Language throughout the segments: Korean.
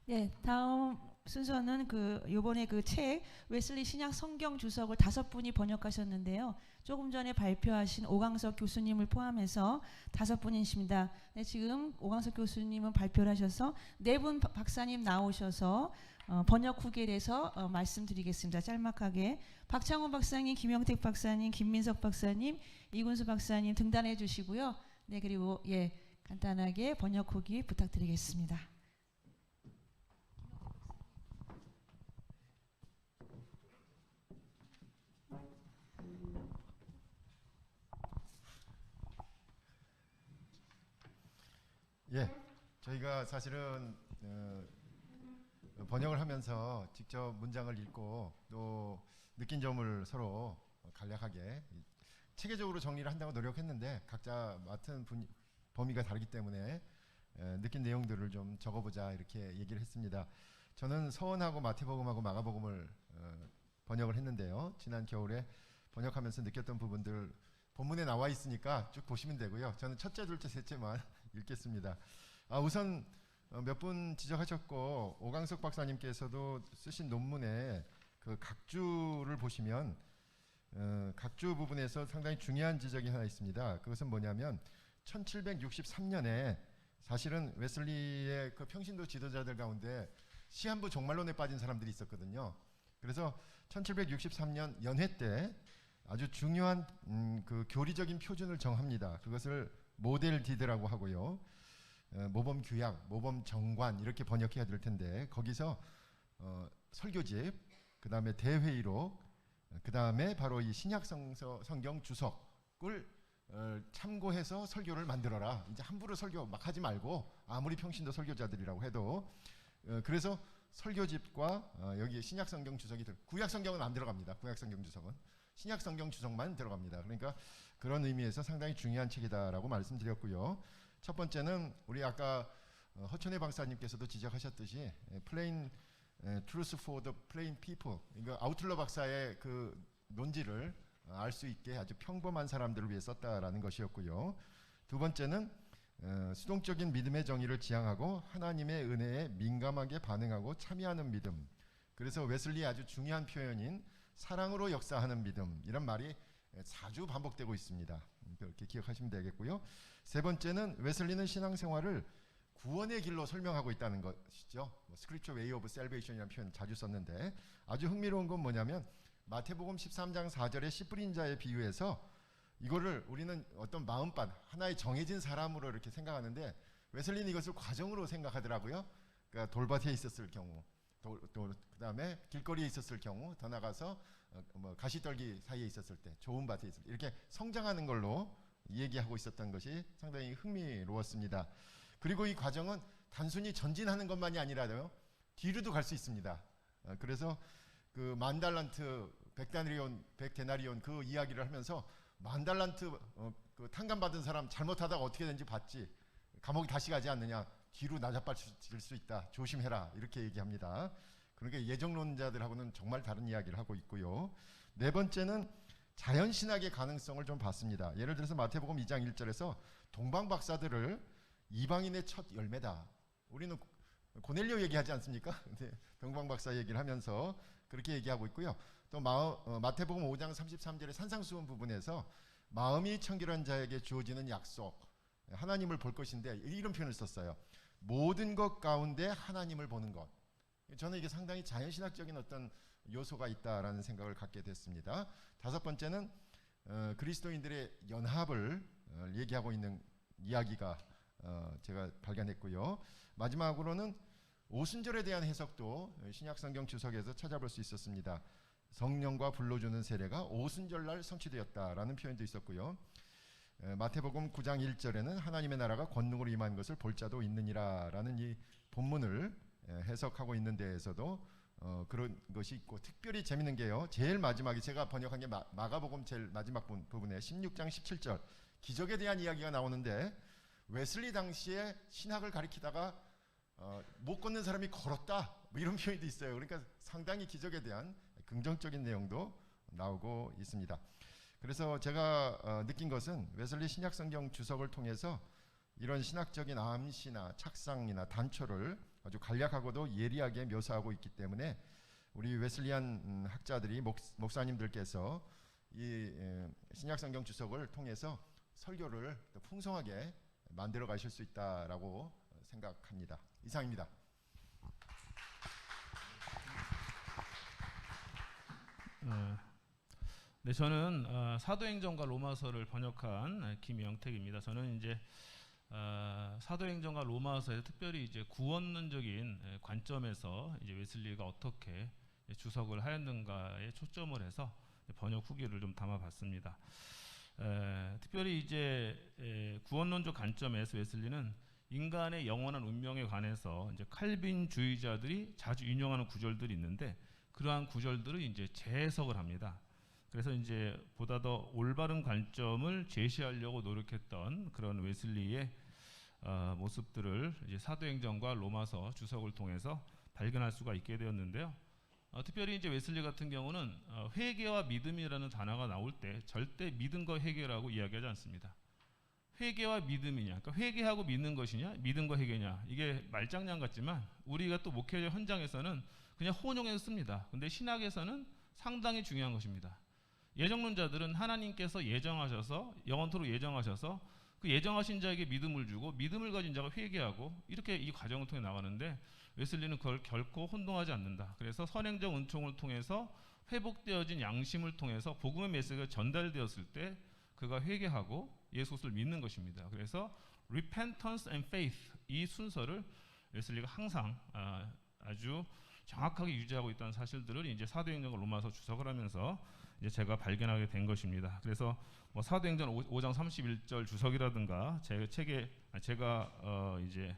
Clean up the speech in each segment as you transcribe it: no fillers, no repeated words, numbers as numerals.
네, 다음 순서는 요번에 그 책 웨슬리 신약 성경 주석을 5분이 번역하셨는데요. 조금 전에 발표하신 오광석 교수님을 포함해서 5분이십니다. 네, 지금 오광석 교수님은 발표를 하셔서 4분 박사님 나오셔서 번역 후기에 대해서 말씀드리겠습니다. 짤막하게 박창훈 박사님, 김영택 박사님, 김민석 박사님, 이군수 박사님 등단해 주시고요. 네, 그리고 간단하게 번역 후기 부탁드리겠습니다. 예, 저희가 사실은 번역을 하면서 직접 문장을 읽고 또 느낀 점을 서로 간략하게 체계적으로 정리를 한다고 노력했는데 각자 맡은 범위가 다르기 때문에 느낀 내용들을 좀 적어보자 이렇게 얘기를 했습니다. 저는 서원하고 마태복음하고 마가복음을 번역을 했는데요. 지난 겨울에 번역하면서 느꼈던 부분들 본문에 나와 있으니까 쭉 보시면 되고요. 저는 첫째, 둘째, 셋째만 읽겠습니다. 우선 몇 분 지적하셨고 오광석 박사님께서도 쓰신 논문에 그 각주를 보시면 각주 부분에서 상당히 중요한 지적이 하나 있습니다. 그것은 뭐냐면 1763년에 사실은 웨슬리의 그 평신도 지도자들 가운데 시한부 종말론에 빠진 사람들이 있었거든요. 그래서 1763년 연회 때 아주 중요한 그 교리적인 표준을 정합니다. 그것을 모델 디드라고 하고요. 모범 규약, 모범 정관 이렇게 번역해야 될 텐데 거기서 설교집, 그 다음에 대회의록, 그 다음에 바로 이 신약 성경 주석을 참고해서 설교를 만들어라. 이제 함부로 설교 막 하지 말고 아무리 평신도 설교자들이라고 해도 그래서 설교집과 여기 신약 성경 주석이 구약 성경은 안 들어갑니다. 구약 성경 주석은 신약 성경 주석만 들어갑니다. 그러니까 그런 의미에서 상당히 중요한 책이다라고 말씀드렸고요. 첫 번째는 우리 아까 허천혜 박사님께서도 지적하셨듯이 plain truth for the plain people, 이거 아우틀러 박사의 그 논지를 알 수 있게 아주 평범한 사람들을 위해 썼다라는 것이었고요. 두 번째는 수동적인 믿음의 정의를 지향하고 하나님의 은혜에 민감하게 반응하고 참여하는 믿음. 그래서 웨슬리의 아주 중요한 표현인 사랑으로 역사하는 믿음, 이런 말이 자주 반복되고 있습니다. 그렇게 기억하시면 되겠고요. 세 번째는 웨슬리는 신앙생활을 구원의 길로 설명하고 있다는 것이죠. Scripture Way of Salvation이라는 표현 자주 썼는데 아주 흥미로운 건 뭐냐면 마태복음 13장 4절의 씨 뿌린 자의 비유에서 이거를 우리는 어떤 마음밭, 하나의 정해진 사람으로 이렇게 생각하는데 웨슬리는 이것을 과정으로 생각하더라고요. 그러니까 돌밭에 있었을 경우, 그 다음에 길거리에 있었을 경우, 더 나가서 가시떨기 사이에 있었을 때, 좋은 밭에 있을 때 이렇게 성장하는 걸로 얘기하고 있었던 것이 상당히 흥미로웠습니다. 그리고 이 과정은 단순히 전진하는 것만이 아니라요, 뒤로도 갈 수 있습니다. 그래서 그 만달란트, 백데나리온 그 이야기를 하면서 만달란트 그 탕감받은 사람 잘못하다가 어떻게 되는지 봤지, 감옥에 다시 가지 않느냐, 뒤로 나자빠질 수 있다, 조심해라, 이렇게 얘기합니다. 그러니까 예정론자들하고는 정말 다른 이야기를 하고 있고요. 네 번째는 자연신학의 가능성을 좀 봤습니다. 예를 들어서 마태복음 2장 1절에서 동방박사들을 이방인의 첫 열매다. 우리는 고넬료 얘기하지 않습니까? 근데 동방박사 얘기를 하면서 그렇게 얘기하고 있고요. 또 마태복음 5장 33절의 산상수훈 부분에서 마음이 청결한 자에게 주어지는 약속, 하나님을 볼 것인데 이런 표현을 썼어요. 모든 것 가운데 하나님을 보는 것. 저는 이게 상당히 자연신학적인 어떤 요소가 있다라는 생각을 갖게 됐습니다. 다섯 번째는 그리스도인들의 연합을 얘기하고 있는 이야기가 제가 발견했고요. 마지막으로는 오순절에 대한 해석도 신약성경 주석에서 찾아볼 수 있었습니다. 성령과 불러주는 세례가 오순절날 성취되었다라는 표현도 있었고요. 마태복음 9장 1절에는 하나님의 나라가 권능으로 임한 것을 볼 자도 있느니라 라는 이 본문을 해석하고 있는 데에서도 그런 것이 있고, 특별히 재밌는 게요, 제일 마지막에 제가 번역한 게 마가복음 제일 마지막 부분에 16장 17절 기적에 대한 이야기가 나오는데 웨슬리 당시에 신학을 가리키다가 못 걷는 사람이 걸었다, 뭐 이런 표현도 있어요. 그러니까 상당히 기적에 대한 긍정적인 내용도 나오고 있습니다. 그래서 제가 느낀 것은 웨슬리 신약성경 주석을 통해서 이런 신학적인 암시나 착상이나 단초를 아주 간략하고도 예리하게 묘사하고 있기 때문에 우리 웨슬리안 학자들이 목사님들께서 이 신약성경 주석을 통해서 설교를 더 풍성하게 만들어 가실 수 있다라고 생각합니다. 이상입니다. 네, 저는 사도행전과 로마서를 번역한 김영택입니다. 저는 이제 사도행전과 로마서에 특별히 이제 구원론적인 관점에서 이제 웨슬리가 어떻게 주석을 하였는가에 초점을 해서 번역 후기를 좀 담아봤습니다. 특별히 이제 구원론적 관점에서 웨슬리는 인간의 영원한 운명에 관해서 이제 칼빈주의자들이 자주 인용하는 구절들이 있는데 그러한 구절들을 이제 재해석을 합니다. 그래서 이제 보다 더 올바른 관점을 제시하려고 노력했던 그런 웨슬리의 모습들을 이제 사도행전과 로마서 주석을 통해서 발견할 수가 있게 되었는데요. 특별히 이제 웨슬리 같은 경우는 회개와 믿음이라는 단어가 나올 때 절대 믿음과 회개라고 이야기하지 않습니다. 회개와 믿음이냐, 그러니까 회개하고 믿는 것이냐, 믿음과 회개냐, 이게 말장난 같지만 우리가 또 목회 현장에서는 그냥 혼용해서 씁니다. 근데 신학에서는 상당히 중요한 것입니다. 예정론자들은 하나님께서 예정하셔서 영원토록 예정하셔서 그 예정하신 자에게 믿음을 주고 믿음을 가진 자가 회개하고 이렇게 이 과정을 통해 나가는데 웨슬리는 그걸 결코 혼동하지 않는다. 그래서 선행적 은총을 통해서 회복되어진 양심을 통해서 복음의 메시지가 전달되었을 때 그가 회개하고 예수 그리스도를 믿는 것입니다. 그래서 repentance and faith 이 순서를 웨슬리가 항상 아주 정확하게 유지하고 있다는 사실들을 이제 사도행전과 로마서 주석을 하면서 이제 제가 발견하게 된 것입니다. 그래서 뭐 사도행전 5장 31절 주석이라든가 제 책에 제가 이제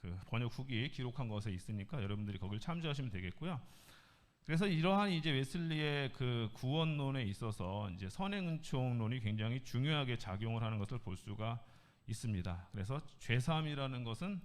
그 번역 후기 기록한 것에 있으니까 여러분들이 거기를 참조하시면 되겠고요. 그래서 이러한 이제 웨슬리의 그 구원론에 있어서 이제 선행은총론이 굉장히 중요하게 작용을 하는 것을 볼 수가 있습니다. 그래서 죄사함이라는 것은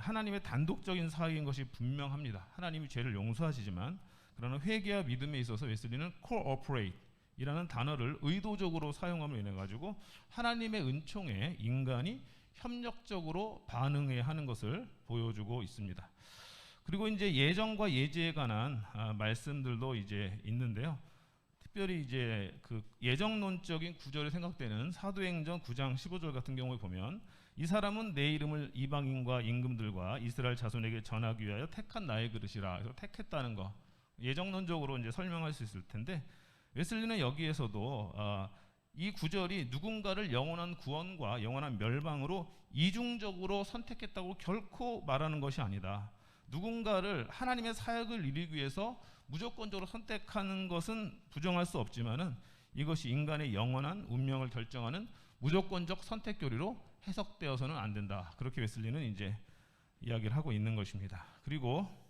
하나님의 단독적인 사역인 것이 분명합니다. 하나님이 죄를 용서하시지만 그러나 회개와 믿음에 있어서 웨슬리는 cooperate 이라는 단어를 의도적으로 사용함으로 인해 가지고 하나님의 은총에 인간이 협력적으로 반응해야 하는 것을 보여주고 있습니다. 그리고 이제 예정과 예지에 관한 말씀들도 이제 있는데요. 특별히 이제 그 예정론적인 구절이 생각되는 사도행전 9장 15절 같은 경우에 보면 이 사람은 내 이름을 이방인과 임금들과 이스라엘 자손에게 전하기 위하여 택한 나의 그릇이라. 그래서 택했다는 거 예정론적으로 이제 설명할 수 있을 텐데 웨슬리는 여기에서도 이 구절이 누군가를 영원한 구원과 영원한 멸망으로 이중적으로 선택했다고 결코 말하는 것이 아니다. 누군가를 하나님의 사역을 이루기 위해서 무조건적으로 선택하는 것은 부정할 수 없지만은 이것이 인간의 영원한 운명을 결정하는 무조건적 선택 교리로 해석되어서는 안 된다. 그렇게 웨슬리는 이제 이야기를 하고 있는 것입니다. 그리고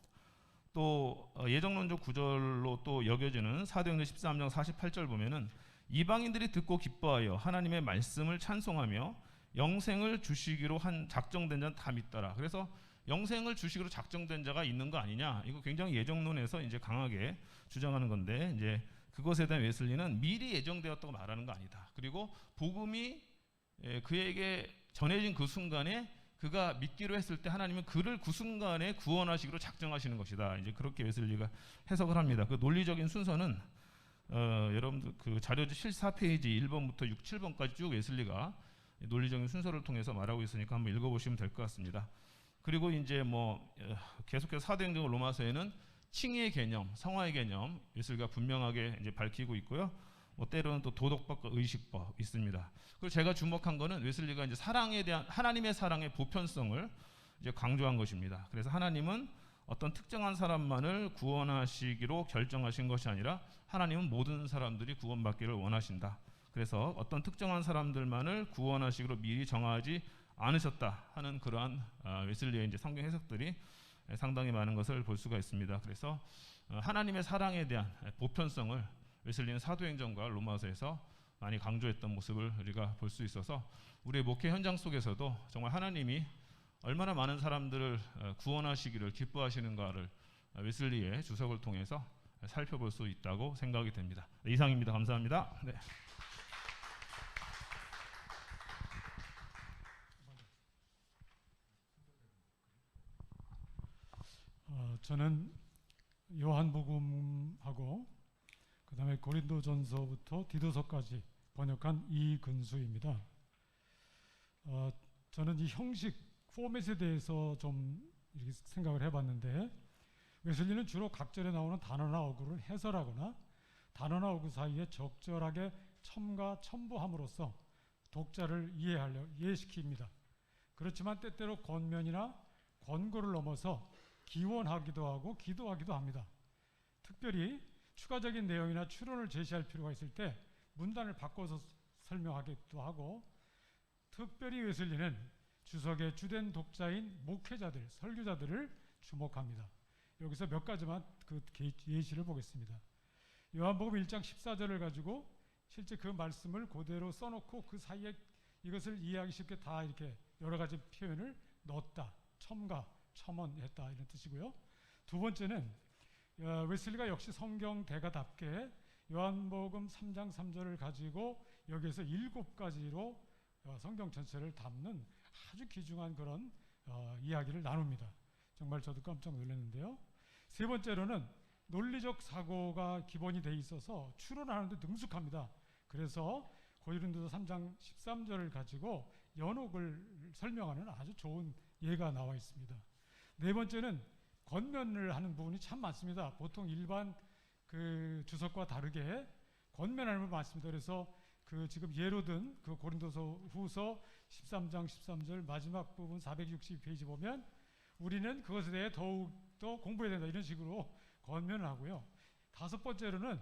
또 예정론적 구절로 또 여겨지는 사도행전 13장 48절 보면은 이방인들이 듣고 기뻐하여 하나님의 말씀을 찬송하며 영생을 주시기로 한 작정된 자는 다 믿더라. 그래서 영생을 주시기로 작정된 자가 있는 거 아니냐? 이거 굉장히 예정론에서 이제 강하게 주장하는 건데 이제 그것에 대한 웨슬리는 미리 예정되었다고 말하는 거 아니다. 그리고 복음이 그에게 전해진 그 순간에 그가 믿기로 했을 때 하나님은 그를 그 순간에 구원하시기로 작정하시는 것이다. 이제 그렇게 웨슬리가 해석을 합니다. 그 논리적인 순서는 여러분들 그 자료지 74페이지 1번부터 6, 7번까지 쭉 웨슬리가 논리적인 순서를 통해서 말하고 있으니까 한번 읽어보시면 될 것 같습니다. 그리고 이제 뭐 계속해서 사도행전 로마서에는 칭의의 개념, 성화의 개념 웨슬리가 분명하게 이제 밝히고 있고요. 뭐 때로는 또 도덕법과 의식법 있습니다. 그리고 제가 주목한 거는 웨슬리가 이제 사랑에 대한 하나님의 사랑의 보편성을 이제 강조한 것입니다. 그래서 하나님은 어떤 특정한 사람만을 구원하시기로 결정하신 것이 아니라 하나님은 모든 사람들이 구원받기를 원하신다. 그래서 어떤 특정한 사람들만을 구원하시기로 미리 정하지 않으셨다 하는 그러한 웨슬리의 이제 성경 해석들이 상당히 많은 것을 볼 수가 있습니다. 그래서 하나님의 사랑에 대한 보편성을 웨슬리는 사도행전과 로마서에서 많이 강조했던 모습을 우리가 볼 수 있어서 우리의 목회 현장 속에서도 정말 하나님이 얼마나 많은 사람들을 구원하시기를 기뻐하시는가를 웨슬리의 주석을 통해서 살펴볼 수 있다고 생각이 됩니다. 이상입니다. 감사합니다. 네. 저는 요한복음하고 그다음에 고린도전서부터 디도서까지 번역한 이근수입니다. 저는 이 형식 포맷에 대해서 좀 이렇게 생각을 해봤는데, 웨슬리는 주로 각절에 나오는 단어나 어구를 해설하거나 단어나 어구 사이에 적절하게 첨가 첨부함으로써 독자를 이해시킵니다. 그렇지만 때때로 권면이나 권고를 넘어서 기원하기도 하고 기도하기도 합니다. 특별히 추가적인 내용이나 추론을 제시할 필요가 있을 때 문단을 바꿔서 설명하기도 하고, 특별히 웨슬리는 주석의 주된 독자인 목회자들, 설교자들을 주목합니다. 여기서 몇 가지만 그 예시를 보겠습니다. 요한복음 1장 14절을 가지고 실제 그 말씀을 그대로 써놓고 그 사이에 이것을 이해하기 쉽게 다 이렇게 여러 가지 표현을 넣었다, 첨가, 첨언했다, 이런 뜻이고요. 두 번째는 웨슬리가 역시 성경 대가답게 요한복음 3장 3절을 가지고 여기에서 7가지로 성경 전체를 담는 아주 귀중한 그런 이야기를 나눕니다. 정말 저도 깜짝 놀랐는데요. 세 번째로는 논리적 사고가 기본이 돼 있어서 추론하는데 능숙합니다. 그래서 고린도서 3장 13절을 가지고 연옥을 설명하는 아주 좋은 예가 나와 있습니다. 네 번째는 권면을 하는 부분이 참 많습니다. 보통 일반 그 주석과 다르게 권면하는 부분이 많습니다. 그래서 그 지금 예로 든 그 고린도서 후서 13장 13절 마지막 부분 462페이지 보면 우리는 그것에 대해 더욱더 공부해야 된다, 이런 식으로 권면을 하고요. 다섯 번째로는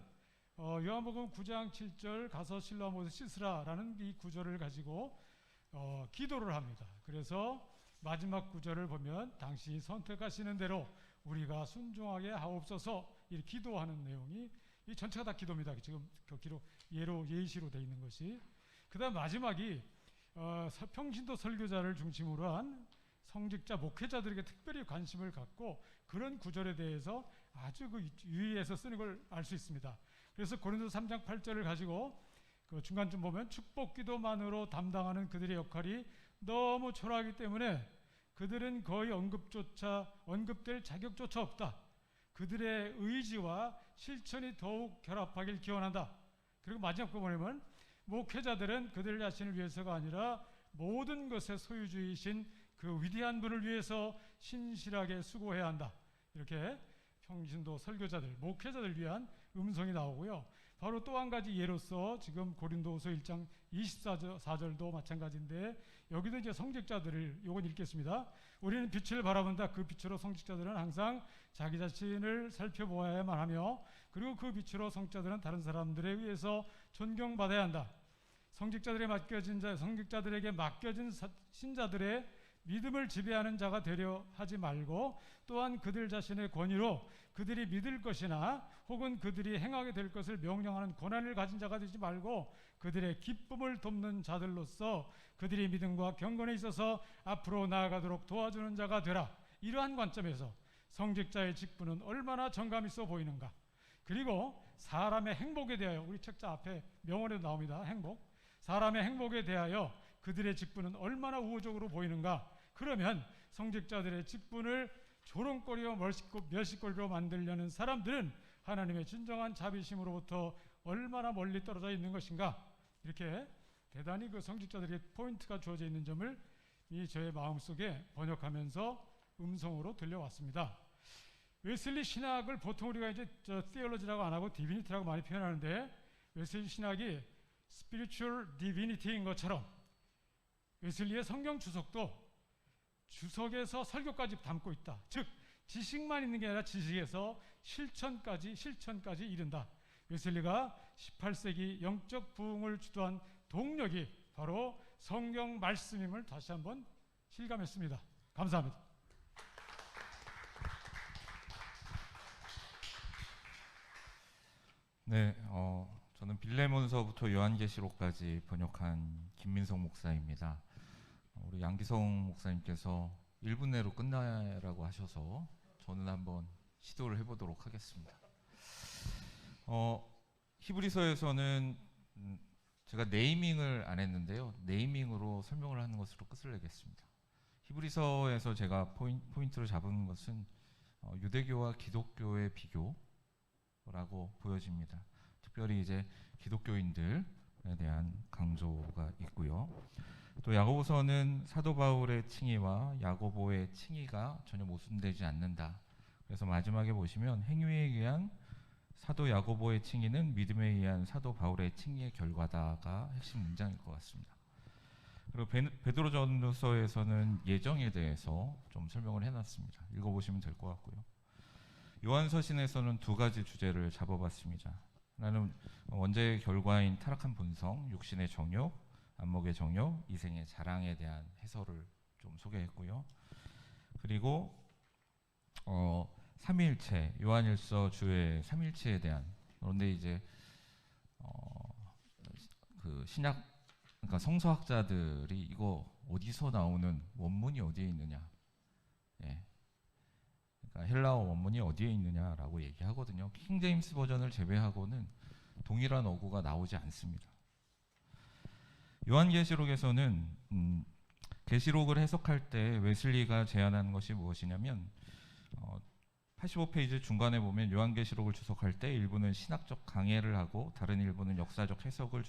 요한복음 9장 7절 가서 실로암 못을 씻으라라는 이 구절을 가지고 기도를 합니다. 그래서 마지막 구절을 보면 당신이 선택하시는 대로 우리가 순종하게 하옵소서, 이렇게 기도하는 내용이 이 전체가 다 기도입니다. 지금 그 기록 예시로 되어 있는 것이. 그다음 마지막이 평신도 설교자를 중심으로 한 성직자 목회자들에게 특별히 관심을 갖고 그런 구절에 대해서 아주 그 유의해서 쓰는 걸 알 수 있습니다. 그래서 고린도서 3장 8절을 가지고 그 중간쯤 보면 축복기도만으로 담당하는 그들의 역할이 너무 초라하기 때문에 그들은 거의 언급될 자격조차 없다. 그들의 의지와 실천이 더욱 결합하길 기원한다. 그리고 마지막 부분에 보면 목회자들은 그들 자신을 위해서가 아니라 모든 것의 소유주이신 그 위대한 분을 위해서 신실하게 수고해야 한다. 이렇게 평신도 설교자들, 목회자들을 위한 음성이 나오고요. 바로 또 한 가지 예로서 지금 고린도후서 1장 24절도 마찬가지인데, 여기도 이제 성직자들을 요건 읽겠습니다. 우리는 빛을 바라본다. 그 빛으로 성직자들은 항상 자기 자신을 살펴보아야만 하며, 그리고 그 빛으로 성직자들은 다른 사람들에 의해서 존경받아야 한다. 성직자들에게 맡겨진 신자들의 믿음을 지배하는 자가 되려 하지 말고, 또한 그들 자신의 권위로 그들이 믿을 것이나 혹은 그들이 행하게 될 것을 명령하는 권한을 가진 자가 되지 말고 그들의 기쁨을 돕는 자들로서 그들이 믿음과 경건에 있어서 앞으로 나아가도록 도와주는 자가 되라. 이러한 관점에서 성직자의 직분은 얼마나 정감 있어 보이는가. 그리고 사람의 행복에 대하여, 우리 책자 앞에 명언에도 나옵니다. 행복. 사람의 행복에 대하여 그들의 직분은 얼마나 우호적으로 보이는가. 그러면 성직자들의 직분을 조롱거리와 멸시거리로 만들려는 사람들은 하나님의 진정한 자비심으로부터 얼마나 멀리 떨어져 있는 것인가. 이렇게 대단히 그 성직자들에게 포인트가 주어져 있는 점을 저의 마음속에 번역하면서 음성으로 들려왔습니다. 웨슬리 신학을 보통 우리가 이제 theology라고 안 하고 divinity라고 많이 표현하는데, 웨슬리 신학이 spiritual divinity인 것처럼 웨슬리의 성경 주석도 주석에서 설교까지 담고 있다. 즉 지식만 있는 게 아니라 지식에서 실천까지 이른다. 웨슬리가 18세기 영적 부흥을 주도한 동력이 바로 성경 말씀임을 다시 한번 실감했습니다. 감사합니다. 네, 저는 빌레몬서부터 요한계시록까지 번역한 김민석 목사입니다. 우리 양기성 목사님께서 1분 내로 끝나라고 하셔서 저는 한번 시도를 해보도록 하겠습니다. 히브리서에서는 제가 네이밍을 안 했는데요. 네이밍으로 설명을 하는 것으로 끝을 내겠습니다. 히브리서에서 제가 포인트로 잡은 것은 유대교와 기독교의 비교라고 보여집니다. 특별히 이제 기독교인들에 대한 강조가 있고요. 또 야고보서는 사도 바울의 칭의와 야고보의 칭의가 전혀 모순되지 않는다. 그래서 마지막에 보시면 행위에 의한 사도 야고보의 칭의는 믿음에 의한 사도 바울의 칭의의 결과다가 핵심 문장일 것 같습니다. 그리고 베드로전서에서는 예정에 대해서 좀 설명을 해놨습니다. 읽어보시면 될 것 같고요. 요한서신에서는 두 가지 주제를 잡아봤습니다. 하나는 원죄의 결과인 타락한 본성, 육신의 정욕, 안목의 정욕, 이생의 자랑에 대한 해설을 좀 소개했고요. 그리고 삼위일체, 요한일서 주의 삼위일체에 대한, 그런데 이제 그 신약, 그러니까 성서학자들이 이거 어디서 나오는 원문이 어디에 있느냐, 그러니까 헬라어 원문이 어디에 있느냐라고 얘기하거든요. 킹제임스 버전을 제외하고는 동일한 어구가 나오지 않습니다. 요한계시록에서는 계시록을 해석할 때 웨슬리가 제안한 것이 무엇이냐면 85페이지 중간에 보면 요한계시록을 주석할 때 일부는 신학적 강해를 하고 다른 일부는 역사적 해석으로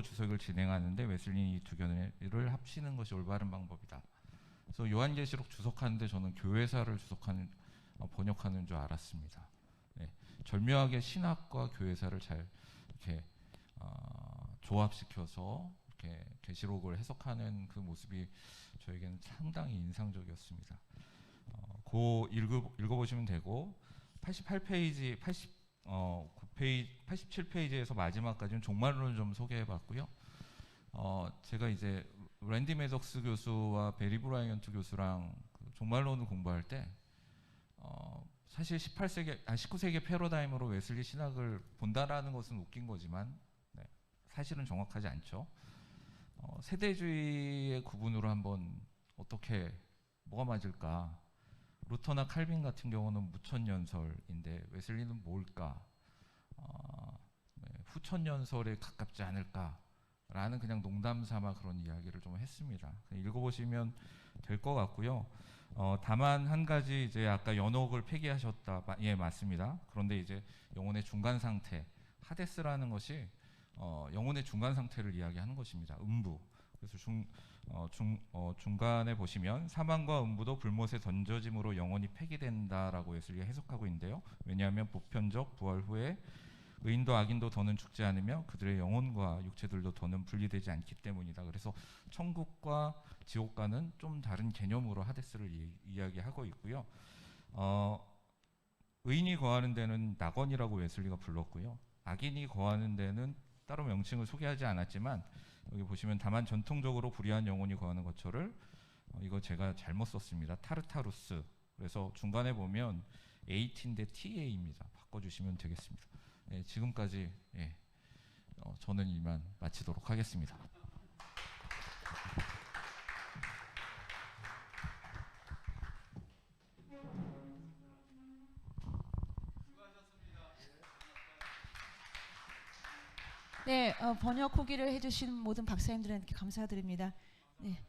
주석을 진행하는데 웨슬리는 이 두 견해를 합치는 것이 올바른 방법이다. 그래서 요한계시록 주석하는데 저는 교회사를 번역하는 줄 알았습니다. 절묘하게 신학과 교회사를 잘 이렇게 조합시켜서 이렇게 계시록을 해석하는 그 모습이 저에게는 상당히 인상적이었습니다. 읽어보시면 되고 88페이지, 87페이지에서 마지막까지는 종말론을 좀 소개해봤고요. 제가 이제 랜디 매덕스 교수와 베리 브라이언트 교수랑 그 종말론을 공부할 때 사실 19세기 패러다임으로 웨슬리 신학을 본다라는 것은 웃긴 거지만 사실은 정확하지 않죠. 세대주의의 구분으로 한번 어떻게 뭐가 맞을까? 루터나 칼빈 같은 경우는 무천년설인데 웨슬리는 뭘까? 후천년설에 가깝지 않을까라는 그냥 농담삼아 그런 이야기를 좀 했습니다. 읽어보시면 될 것 같고요. 다만 한 가지 이제 아까 연옥을 폐기하셨다. 예, 맞습니다. 그런데 이제 영혼의 중간 상태, 하데스라는 것이 영혼의 중간 상태를 이야기하는 것입니다. 음부. 그래서 중간에 보시면 사망과 음부도 불못에 던져짐으로 영혼이 폐기된다라고 웨슬리가 해석하고 있는데요. 왜냐하면 보편적 부활 후에 의인도 악인도 더는 죽지 않으며 그들의 영혼과 육체들도 더는 분리되지 않기 때문이다. 그래서 천국과 지옥과는 좀 다른 개념으로 하데스를 이야기하고 있고요. 의인이 거하는 데는 낙원이라고 웨슬리가 불렀고요. 악인이 거하는 데는 따로 명칭을 소개하지 않았지만 여기 보시면 다만 전통적으로 불의한 영혼이 거하는 것처럼 이거 제가 잘못 썼습니다. 타르타루스. 그래서 중간에 보면 AT인데 TA입니다. 바꿔주시면 되겠습니다. 지금까지 저는 이만 마치도록 하겠습니다. 네, 번역 후기를 해주신 모든 박사님들에게 감사드립니다. 네.